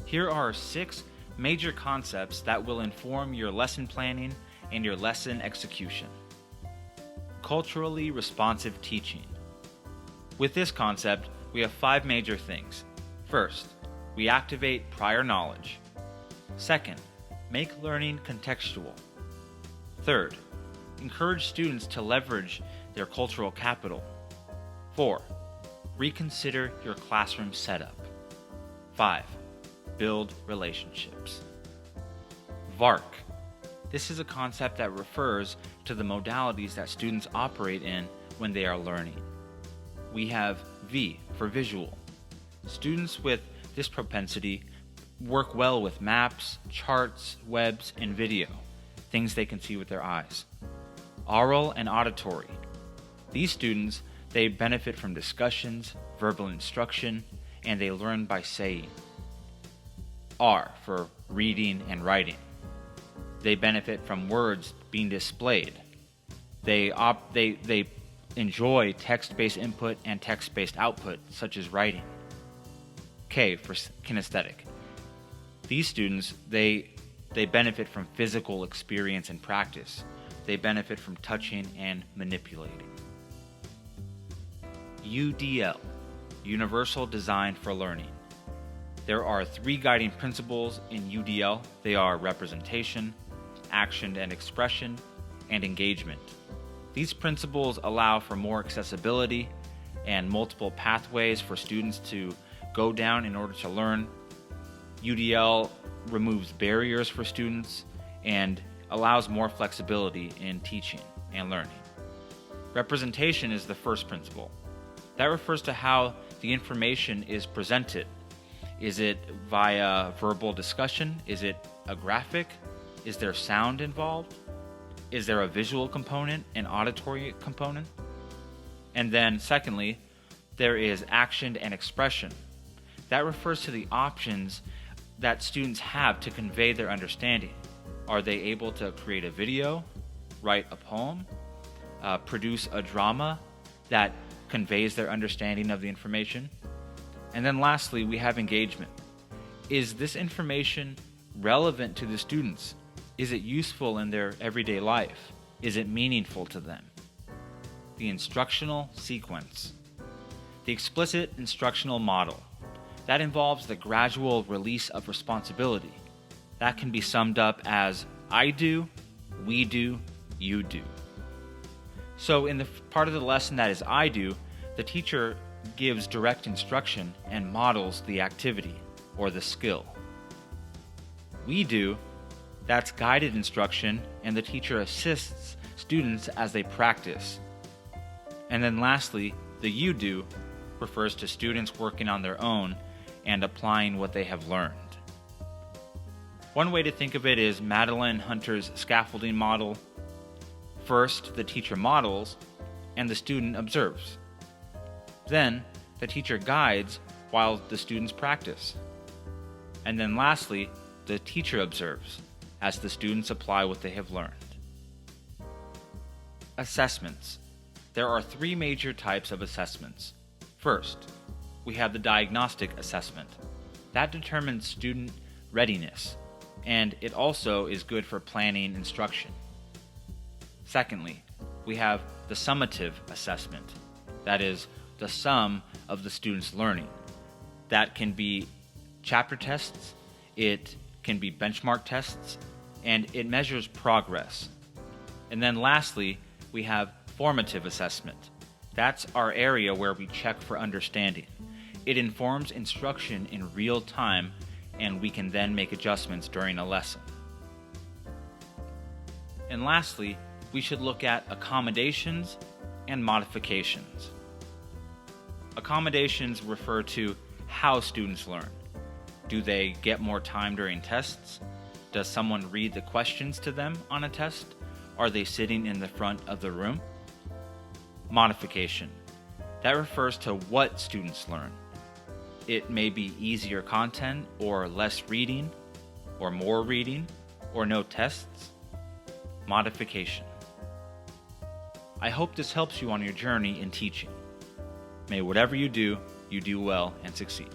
Here are 6 major concepts that will inform your lesson planning and your lesson execution. Culturally responsive teaching. With this concept, we have 5 major things. First, we activate prior knowledge. Second, make learning contextual. Third, encourage students to leverage their cultural capital. 4, reconsider your classroom setup. 5, build relationships. VARK. This is a concept that refers to the modalities that students operate in when they are learning. We have V for visual. Students with this propensity work well with maps, charts, webs, and video, things they can see with their eyes. Aural and auditory. These students, they benefit from discussions, verbal instruction, and they learn by saying. R for reading and writing. They benefit from words being displayed. They enjoy text-based input and text-based output, such as writing. K for kinesthetic. These students, they benefit from physical experience and practice. They benefit from touching and manipulating. UDL, Universal Design for Learning. There are 3 guiding principles in UDL. They are representation, action and expression, and engagement. These principles allow for more accessibility and multiple pathways for students to go down in order to learn. UDL removes barriers for students and allows more flexibility in teaching and learning. Representation is the first principle. That refers to how the information is presented. Is it via verbal discussion? Is it a graphic? Is there sound involved? Is there a visual component, an auditory component? And then secondly, there is action and expression. That refers to the options that students have to convey their understanding. Are they able to create a video, write a poem, produce a drama that conveys their understanding of the information? And then lastly, we have engagement. Is this information relevant to the students? Is it useful in their everyday life? Is it meaningful to them? The instructional sequence. The explicit instructional model. That involves the gradual release of responsibility. That can be summed up as I do, we do, you do. So in the part of the lesson that is I do, the teacher gives direct instruction and models the activity or the skill. We do, that's guided instruction, and the teacher assists students as they practice. And then lastly, the you do refers to students working on their own and applying what they have learned. One way to think of it is Madeline Hunter's scaffolding model. First, the teacher models, and the student observes. Then, the teacher guides while the students practice. And then lastly, the teacher observes as the students apply what they have learned. Assessments. There are 3 major types of assessments. First, we have the Diagnostic Assessment. That determines student readiness, and it also is good for planning instruction. Secondly, we have the Summative Assessment. That is the sum of the student's learning. That can be chapter tests, it can be benchmark tests, and it measures progress. And then lastly, we have Formative Assessment. That's our area where we check for understanding. It informs instruction in real time, and we can then make adjustments during a lesson. And lastly, we should look at accommodations and modifications. Accommodations refer to how students learn. Do they get more time during tests? Does someone read the questions to them on a test? Are they sitting in the front of the room? Modification. That refers to what students learn. It may be easier content, or less reading, or more reading, or no tests. Modification. I hope this helps you on your journey in teaching. May whatever you do well and succeed.